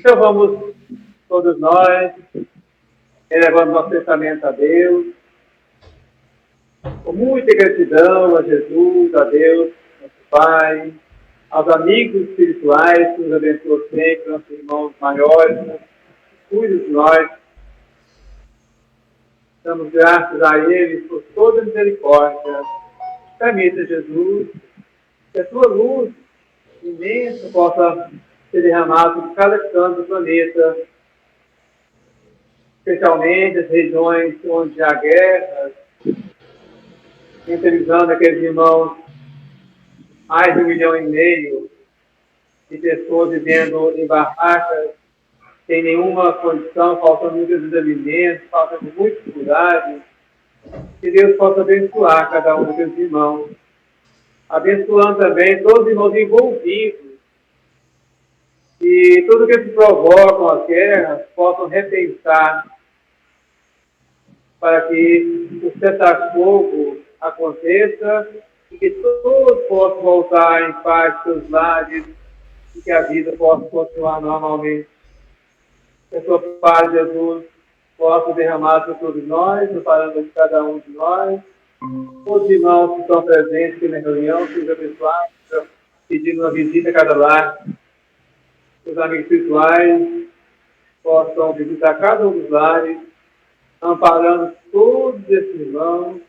Então vamos, todos nós, elevando nosso pensamento a Deus, com muita gratidão a Jesus, a Deus, nosso Pai, aos amigos espirituais que nos abençoam sempre, nossos irmãos maiores, que cuidam de nós. Damos graças a Ele por toda a misericórdia. Permita, Jesus, que a Sua luz imensa possa ser derramada por cada canto do planeta, especialmente as regiões onde há guerras, mentalizando aqueles irmãos, mais de 1,5 milhão de pessoas vivendo em barracas, sem nenhuma condição, faltando muitos alimentos, faltando muitas dificuldades. Que Deus possa abençoar cada um dos irmãos, abençoando também todos os irmãos envolvidos, e tudo que se provocam as guerras possam repensar para que o cessar-fogo aconteça e que todos possam voltar em paz para seus lares e que a vida possa continuar normalmente. Que a sua paz, Jesus, possa derramar sobre todos nós, no parâmetro de cada um de nós. Os irmãos que estão presentes aqui na reunião, sejam abençoados, pedindo uma visita a cada lar. Os amigos espirituais possam visitar cada um dos lares, amparando todos esses irmãos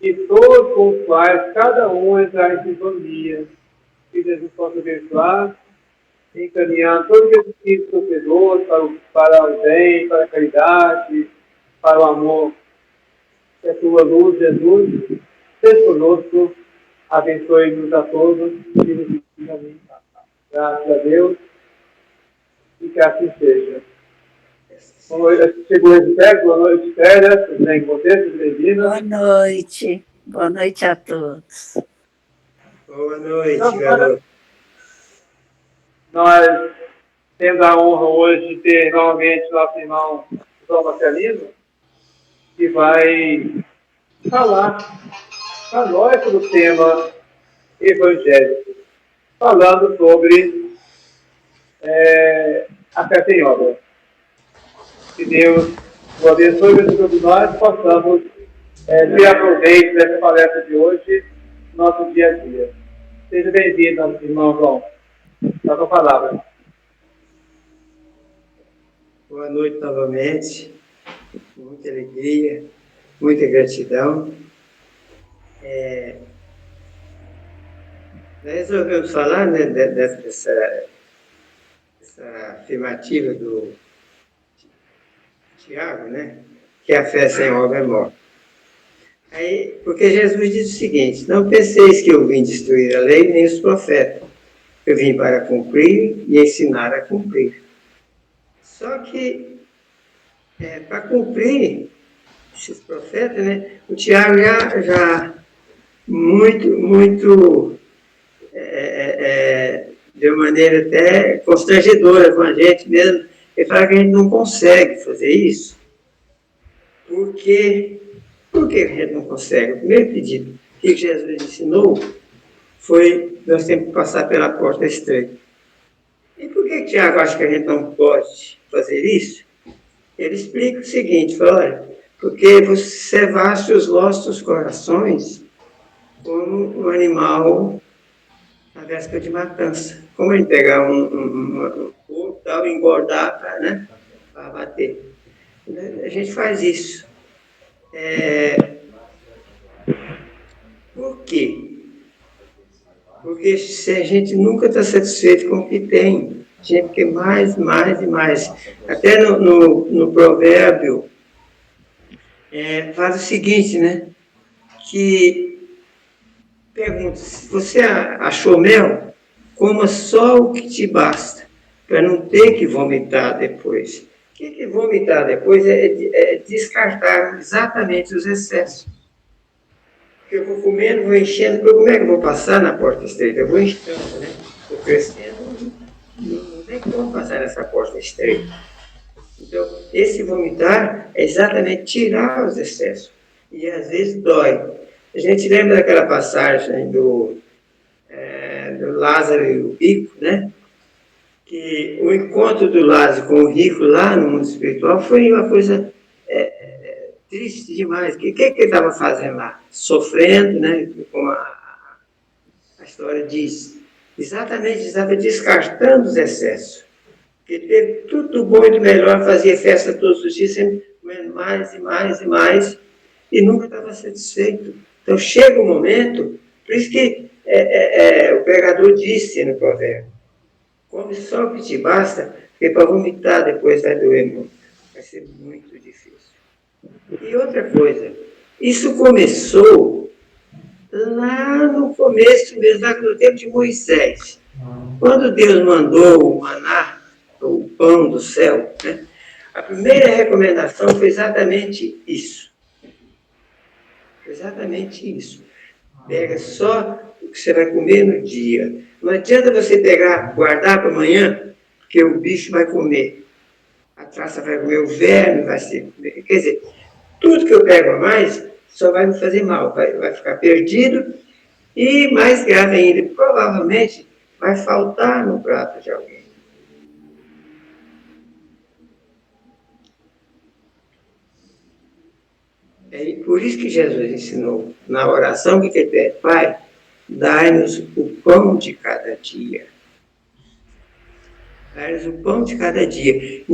e todos com os quais cada um entrar em sintonia. Que Jesus possa abençoar, encaminhando todos esses espíritos sofredores para o bem, para a caridade, para o amor. Que a tua luz, Jesus, seja conosco, abençoe-nos a todos e nos encaminhe. Graças a Deus e que assim seja. Boa noite, chegou esse pé, boa noite, Félia, tudo bem com você? Tudo bem-vinda? Boa noite a todos. Boa noite, garoto. Nós temos a honra hoje de ter novamente nosso irmão João Marcelino, que vai falar para nós sobre o tema evangélico, falando sobre a fé sem obra. Que Deus o abençoe e que todos nós possamos tirar proveito dessa palestra de hoje no nosso dia a dia. Seja bem-vindo, nosso irmão João. Dá a palavra. Boa noite novamente. Muita alegria, muita gratidão. Nós resolvemos falar, né, dessa afirmativa do Tiago, né, que a fé sem obra é morta. Aí, porque Jesus diz o seguinte: não penseis que eu vim destruir a lei nem os profetas. Eu vim para cumprir e ensinar a cumprir. Só que, para cumprir esses profetas, né, o Tiago já muito de maneira até constrangedora com a gente mesmo, ele fala que a gente não consegue fazer isso. Por que a gente não consegue? O primeiro pedido que Jesus ensinou foi: nós temos que passar pela porta estreita. E por que Tiago acha que a gente não pode fazer isso? Ele explica o seguinte: fala, olha, porque você cevaste os vossos corações como um animal na véspera de matança. Como a gente pegar um porco e engordar para bater. A gente faz isso. Por quê? Porque se a gente nunca está satisfeito com o que tem, a gente quer mais e mais. Até no provérbio, faz o seguinte, né? Que pergunta: se você achou mel, coma só o que te basta, para não ter que vomitar depois. O que vomitar depois é descartar exatamente os excessos. Porque eu vou comendo, vou enchendo, como é que eu vou passar na porta estreita? Eu vou enchendo, né? Vou crescendo, não tem como passar nessa porta estreita. Então, esse vomitar é exatamente tirar os excessos. E às vezes dói. A gente lembra daquela passagem do Lázaro e o bico, né? que o encontro do Lázaro com o rico lá no mundo espiritual foi uma coisa triste demais. O que ele estava fazendo lá? Sofrendo, né? Como a história diz. Exatamente, estava descartando os excessos. Ele teve tudo do bom e do melhor, fazia festa todos os dias, sempre comendo mais e mais e mais, e nunca estava satisfeito. Então chega um momento, por isso que o pregador disse no provérbio, come só o que te basta, porque para vomitar depois vai doer muito. Vai ser muito difícil. E outra coisa, isso começou lá no começo mesmo, lá no tempo de Moisés. Quando Deus mandou o maná, o pão do céu, né? A primeira recomendação foi exatamente isso. Exatamente isso. Pega só o que você vai comer no dia. Não adianta você pegar, guardar para amanhã, porque o bicho vai comer. A traça vai comer, o verme vai ser comer. Quer dizer, tudo que eu pego a mais só vai me fazer mal, vai ficar perdido e, mais grave ainda, provavelmente vai faltar no prato de alguém. É por isso que Jesus ensinou na oração que ele pede, Pai, dai-nos o pão de cada dia. Dai-nos o pão de cada dia.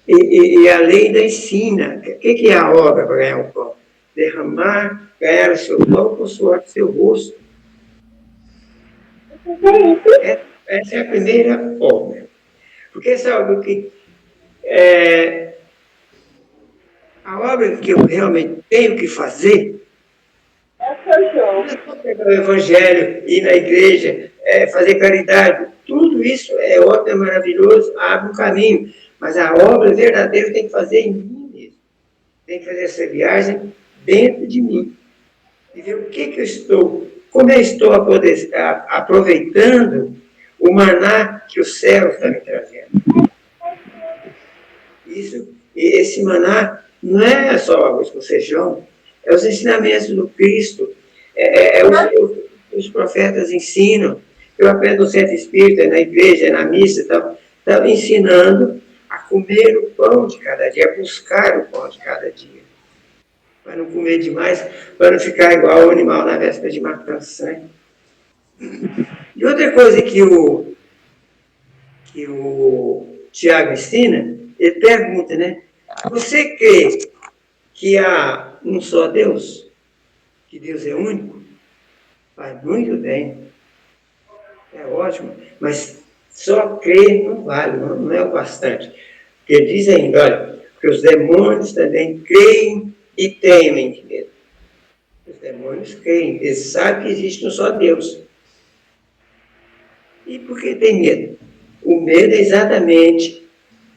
E a lei ainda ensina. O que é a obra para ganhar o pão? Ganhar o seu pão com o suor do seu rosto. Essa é a primeira obra. Porque essa é algo que a obra que eu realmente tenho que fazer é pegar o evangelho, ir na igreja, fazer caridade, tudo isso é ótimo, é maravilhoso, abre um caminho, mas a obra verdadeira tem que fazer em mim mesmo. Tem que fazer essa viagem dentro de mim. E ver o que eu estou, como eu estou aproveitando o maná que o céu está me trazendo. Esse maná não é só arroz com feijão, é os ensinamentos do Cristo, os profetas ensinam. Eu aprendo no centro espírita, na igreja, na missa, estava ensinando a comer o pão de cada dia, a buscar o pão de cada dia. Para não comer demais, para não ficar igual ao animal na véspera de matança. Né? E outra coisa que o Tiago ensina, ele pergunta, né? Você crê que há um só Deus? Que Deus é único? Vai muito bem. É ótimo. Mas só crer não vale, não é o bastante. Porque ele diz ainda, olha, que os demônios também creem e temem de medo. Os demônios creem, eles sabem que existe um só Deus. E por que tem medo? O medo é exatamente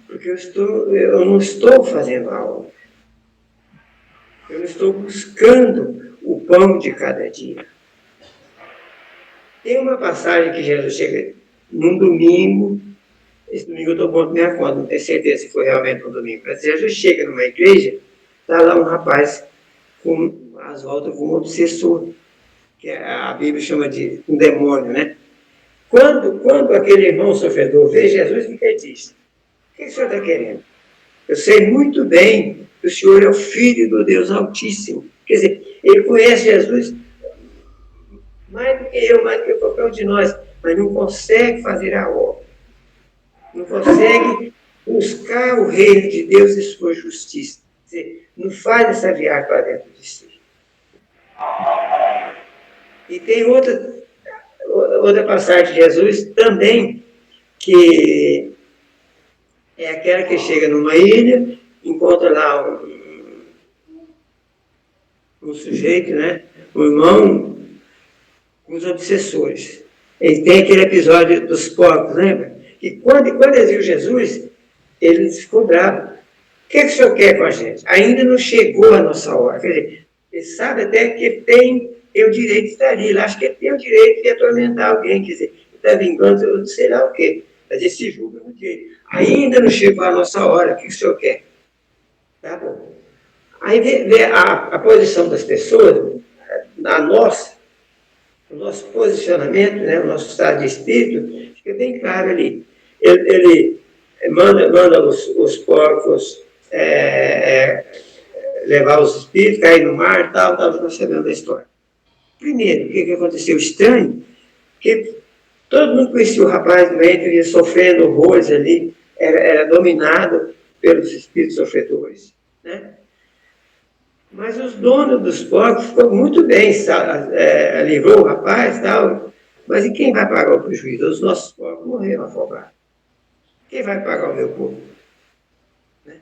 porque eu não estou fazendo a obra. Eu não estou buscando o pão de cada dia. Tem uma passagem que Jesus chega num domingo, esse domingo eu estou pondo minha conta, não tenho certeza se foi realmente um domingo, mas Jesus chega numa igreja, está lá um rapaz às voltas com um obsessor, que a Bíblia chama de um demônio, né? Quando aquele irmão sofredor vê Jesus, o que ele diz? O que o senhor está querendo? Eu sei muito bem que o senhor é o Filho do Deus Altíssimo. Quer dizer, ele conhece Jesus mais do que eu, mais do que qualquer um de nós, mas não consegue fazer a obra. Não consegue buscar o reino de Deus e sua justiça. Quer dizer, não faz essa viagem para dentro de si. E tem outra passagem de Jesus também, que é aquela que chega numa ilha, encontra lá um sujeito, né? Um irmão com os obsessores. Ele tem aquele episódio dos porcos, lembra? E quando ele viu Jesus, ele ficou bravo. O que o senhor quer com a gente? Ainda não chegou a nossa hora. Quer dizer, ele sabe até que ele tem o direito de estar ali. Ele acha que ele tem o direito de atormentar alguém. Quer dizer, ele está vingando, eu não sei lá o quê. Mas ele se julga no direito. Ainda não chegou a nossa hora. O que o senhor quer? Tá bom. Aí vê a posição das pessoas, o nosso posicionamento, né, o nosso estado de espírito, fica bem claro ali. ele manda os porcos levar os espíritos, cair no mar e tal, estava sabendo da história. Primeiro, o que aconteceu estranho? Que todo mundo conhecia o rapaz doente, ele ia sofrendo horrores ali, era dominado pelos espíritos sofredores, né? Mas os donos dos porcos ficou muito bem, livrou o rapaz e tal, mas e quem vai pagar o prejuízo? Os nossos porcos morreram afogados. Quem vai pagar o meu povo? Né?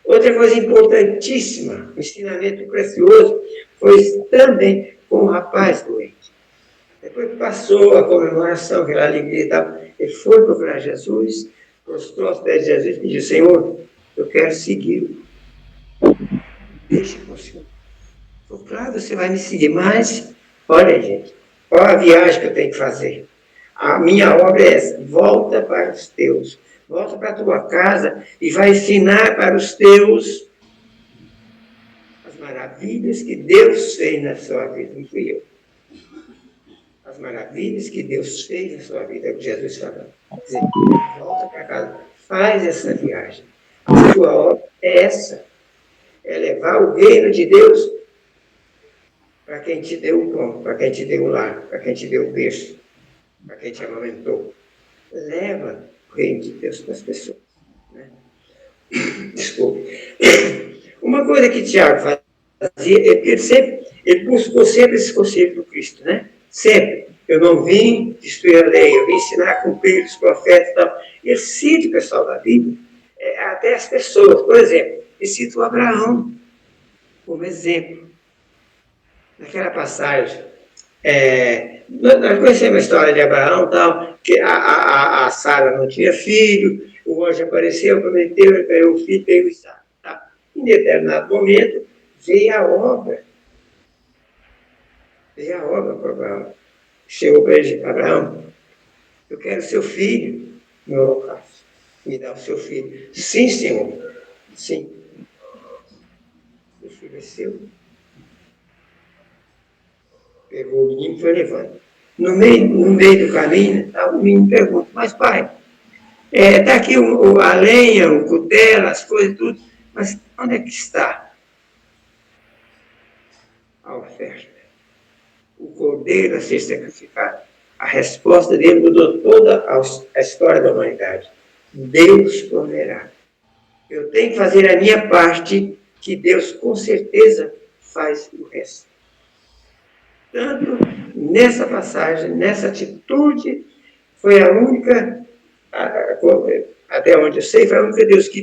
Outra coisa importantíssima, um ensinamento precioso, foi também com o rapaz doente. Depois que passou a comemoração, aquela alegria e tal, ele foi procurar Jesus, prostrou aos pés de Jesus e pediu: Senhor, eu quero segui-lo. Deixa com o Senhor. Falei: claro, você vai me seguir, mas, olha, gente, qual a viagem que eu tenho que fazer? A minha obra é essa: volta para os teus, volta para a tua casa e vai ensinar para os teus as maravilhas que Deus fez na sua vida, não fui eu. As maravilhas que Deus fez na sua vida, é o que Jesus falou. Quer dizer, volta para casa, faz essa viagem. A sua obra é essa: é levar o reino de Deus para quem te deu o pão, para quem te deu o lar, para quem te deu o berço, para quem te amamentou. Leva o reino de Deus para as pessoas. Né? Desculpe. Uma coisa que Tiago fazia é que ele buscou sempre esse conselho do Cristo, né? Sempre. Eu não vim destruir a lei, eu vim ensinar a cumprir os profetas e tal. Ele cita o pessoal da Bíblia, até as pessoas. Por exemplo, ele cita o Abraão como exemplo. Naquela passagem, nós conhecemos a história de Abraão, tal, que a Sara não tinha filho, o anjo apareceu, prometeu, ele pegou o filho, pegou Isaac. Tá? Em determinado momento, veio a obra. Veio a obra para Abraão. Chegou para ele: Abraão, eu quero seu filho no holocausto. Me dá o seu filho. Sim, Senhor. Sim. O filho é seu. Pegou o menino e foi levando. No meio do caminho, o menino pergunta: mas pai, está aqui a lenha, o cutelo, as coisas, tudo, mas onde é que está a oferta? O cordeiro a ser sacrificado. A resposta dele mudou toda a história da humanidade. Deus proverá. Eu tenho que fazer a minha parte, que Deus com certeza faz o resto. Tanto nessa passagem, nessa atitude, foi a única, até onde eu sei, foi a única vez que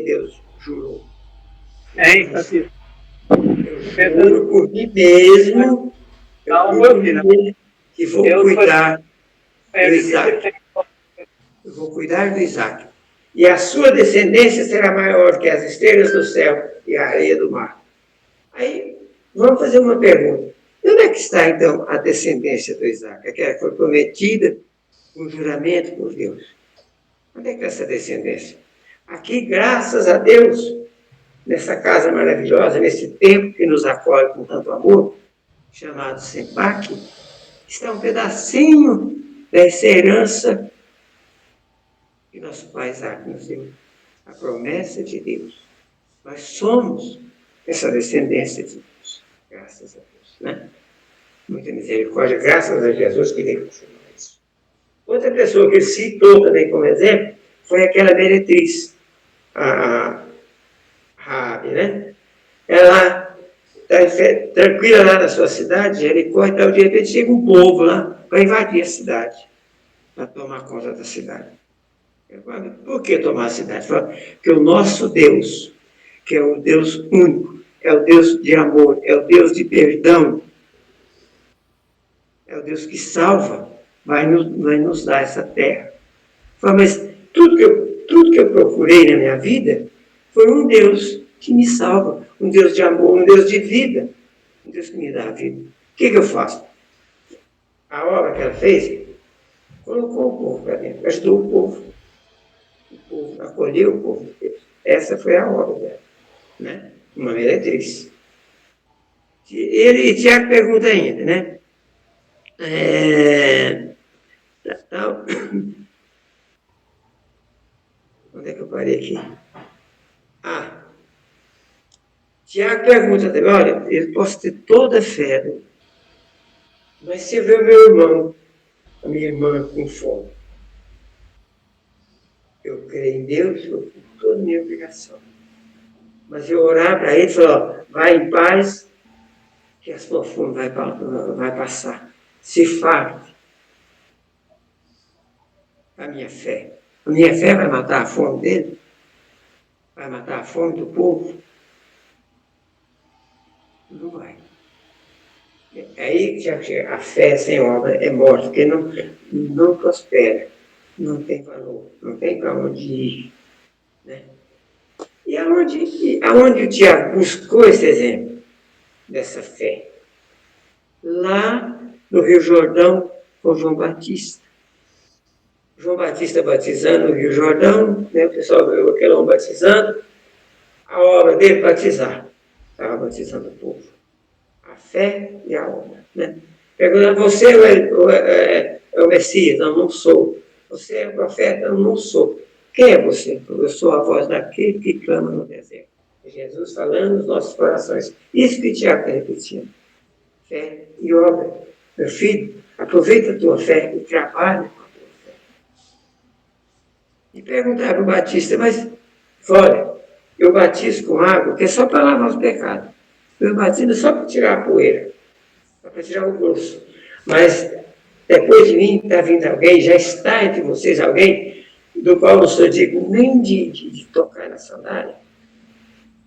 Deus jurou. Francisco. Eu juro por mim mesmo, que vou cuidar do Isaac. Eu vou cuidar do Isaac. E a sua descendência será maior que as estrelas do céu e a areia do mar. Aí, vamos fazer uma pergunta. Onde é que está, então, a descendência do Isaac? Aquela que foi prometida com juramento por Deus. Onde é que está essa descendência? Aqui, graças a Deus, nessa casa maravilhosa, nesse templo que nos acolhe com tanto amor, chamado Sepac, está um pedacinho dessa herança que nosso pai Isaac nos deu. A promessa de Deus. Nós somos essa descendência de Deus. Graças a Deus. Né? Muita misericórdia, graças a Jesus que veio por nós. Outra pessoa que ele citou também como exemplo foi aquela meretriz, a Raabe, né? Ela está tranquila lá na sua cidade, Jericó, então de repente chega um povo lá para invadir a cidade, para tomar conta da cidade. Por que tomar a cidade? Porque o nosso Deus, que é o Deus único, é o Deus de amor, é o Deus de perdão, é o Deus que salva, vai nos dar essa terra. Mas tudo que eu procurei na minha vida foi um Deus que me salva, um Deus de amor, um Deus de vida, um Deus que me dá a vida. O que eu faço? A obra que ela fez, colocou o povo para dentro, ajudou o povo, acolheu o povo de Deus. Essa foi a obra dela, né? Uma meretriz. E Tiago pergunta ainda, né? parei aqui. Tiago pergunta também, olha, eu posso ter toda a fé, né? Mas se eu ver o meu irmão, a minha irmã com fome, eu creio em Deus, eu cumpro toda a minha obrigação. Mas eu orar para ele e falar, ó, vai em paz, que a sua fome vai passar. Se farde. A minha fé. A minha fé vai matar a fome dele? Vai matar a fome do povo? Não vai. É aí que a fé sem obra é morta, porque não prospera, não tem valor, não tem para onde ir. Né? E aonde o Tiago buscou esse exemplo dessa fé? Lá no Rio Jordão, com João Batista. João Batista batizando no Rio Jordão, né? O pessoal viu aquele homem batizando, a obra dele batizar. Estava batizando o povo. A fé e a obra. Né? Perguntando, você é o Messias? Não sou. Você é o profeta? Não sou. Quem é você? Eu sou a voz daquele que clama no deserto. Jesus falando nos nossos corações. Isso que Tiago está repetindo. Fé e obra. Meu filho, aproveita a tua fé e trabalha com a tua fé. E perguntar para o Batista, mas, olha, eu batizo com água, que é só para lavar os pecados. Eu batizo só para tirar a poeira, só para tirar o grosso. Mas, depois de mim, está vindo alguém, já está entre vocês alguém, do qual não sou digno nem de tocar na sandália.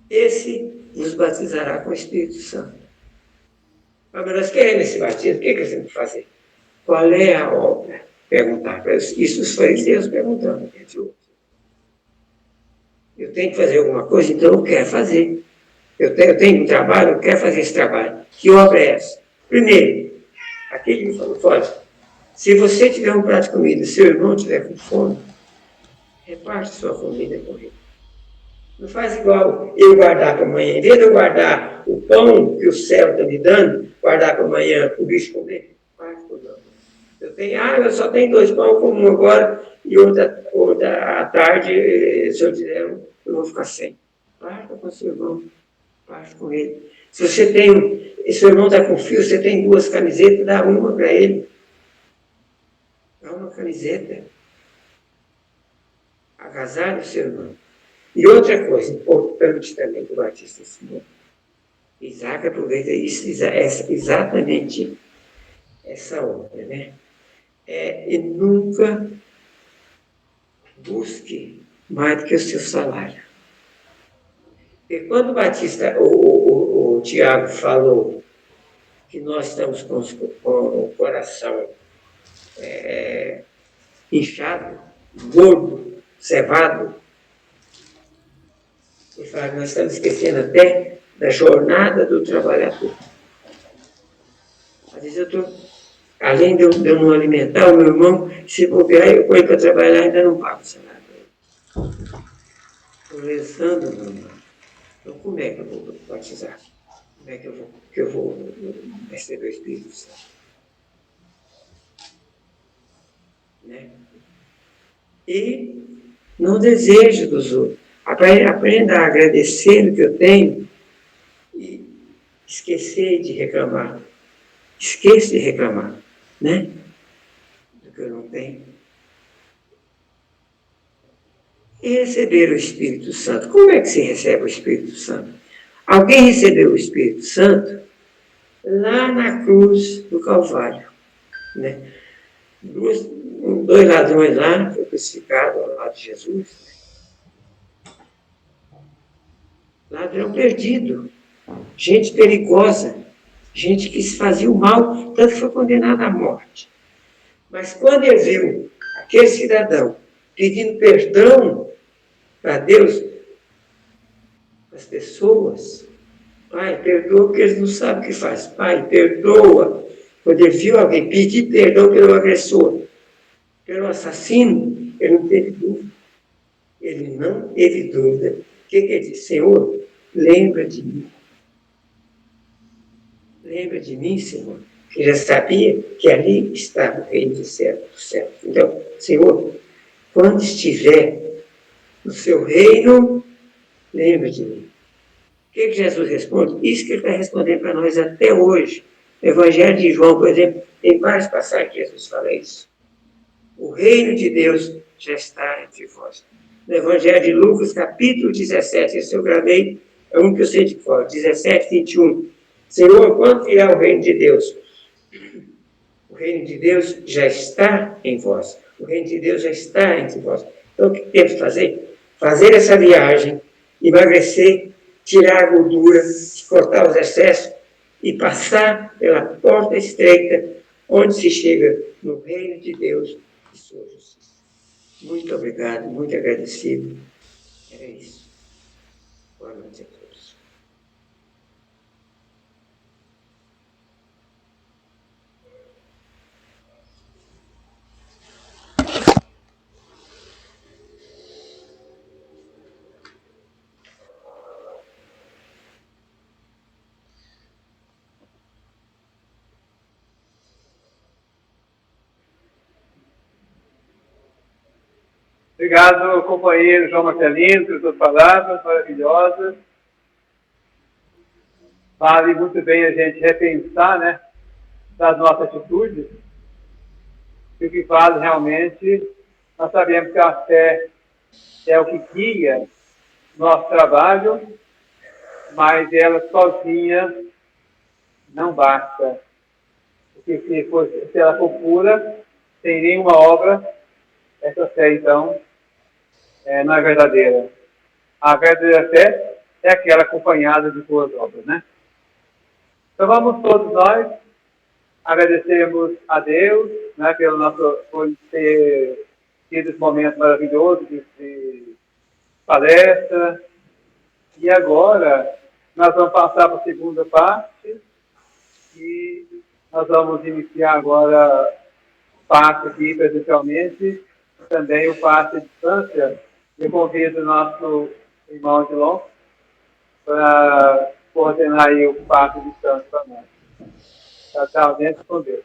Esse nos batizará com o Espírito Santo. Mas nós queremos esse batismo, o que nós temos que fazer? Qual é a obra? Perguntar para isso os fariseus perguntando. Eu tenho que fazer alguma coisa, então eu quero fazer. Eu tenho um trabalho, eu quero fazer esse trabalho. Que obra é essa? Primeiro, aquele que falou, olha, se você tiver um prato de comida, seu irmão tiver com fome, reparte sua comida com ele. Não faz igual eu guardar para amanhã. Em vez de eu guardar o pão que o céu está me dando, guardar para amanhã o bicho comer, parte por não. Eu só tenho 2 pães, como um agora, e outra à tarde, se eu tiver um, eu vou ficar sem. Parta com seu irmão, parte com ele. Se você tem, seu irmão está com fio, você tem 2 camisetas, dá uma para ele. Dá uma camiseta. Agasalhe o seu irmão. E outra coisa importante também que o Batista ensinou. Isaac aproveita isso, exatamente essa obra, né? E nunca busque mais do que o seu salário. E quando o Tiago falou que nós estamos com o coração inchado, gordo, cevado, ele fala que nós estamos esquecendo até da jornada do trabalhador. Às vezes eu estou, além de eu não alimentar o meu irmão, se bobear, eu ponho para trabalhar ainda não pago o salário. Estou rezando, meu irmão. Então, como é que eu vou batizar? Como é que eu vou receber o Espírito Santo? Né? E não desejo dos outros. Aprenda a agradecer o que eu tenho e esquecer de reclamar. Esqueça de reclamar, né? Do que eu não tenho. E receber o Espírito Santo. Como é que se recebe o Espírito Santo? Alguém recebeu o Espírito Santo lá na cruz do Calvário. Né? 2 ladrões lá, foi crucificado ao lado de Jesus. Ladrão perdido, gente perigosa, gente que se fazia o mal, tanto que foi condenado à morte. Mas quando ele viu aquele cidadão pedindo perdão para Deus, as pessoas, Pai, perdoa porque eles não sabem o que faz. Pai, perdoa. Quando ele viu alguém pedir perdão pelo agressor, pelo assassino, ele não teve dúvida. Ele não teve dúvida. O que ele disse? Senhor, lembra de mim. Lembra de mim, Senhor. Que já sabia que ali estava o reino dos céus. Então, Senhor, quando estiver no seu reino, lembra de mim. O que Jesus responde? Isso que ele está respondendo para nós até hoje. No Evangelho de João, por exemplo, tem várias passagens que Jesus fala isso. O reino de Deus já está entre vós. No Evangelho de Lucas, capítulo 17, esse eu gravei, é um que eu sei de fora, 17, 21. Senhor, quando virá o reino de Deus? O reino de Deus já está em vós. O reino de Deus já está entre vós. Então, o que temos que fazer? Fazer essa viagem, emagrecer, tirar a gordura, cortar os excessos e passar pela porta estreita, onde se chega no reino de Deus e sua justiça. Muito obrigado, muito agradecido. Era isso. Boa noite a todos. Obrigado, companheiro João Marcelino, por suas palavras maravilhosas. Vale muito bem a gente repensar, né, das nossas atitudes. E o que vale realmente, nós sabemos que a fé é o que guia nosso trabalho, mas ela sozinha não basta. Porque se ela for pura, sem nenhuma obra, essa fé, então, não é verdadeira. A verdadeira fé é aquela acompanhada de boas obras, né? Então vamos todos nós agradecermos a Deus, né, por ter tido esse momento maravilhoso de palestra. E agora nós vamos passar para a segunda parte e nós vamos iniciar agora o passe aqui presencialmente, também o passe à distância. Eu convido o nosso irmão Edilon para coordenar aí o passe à distância para nós. Tchau, tchau, dentro com Deus.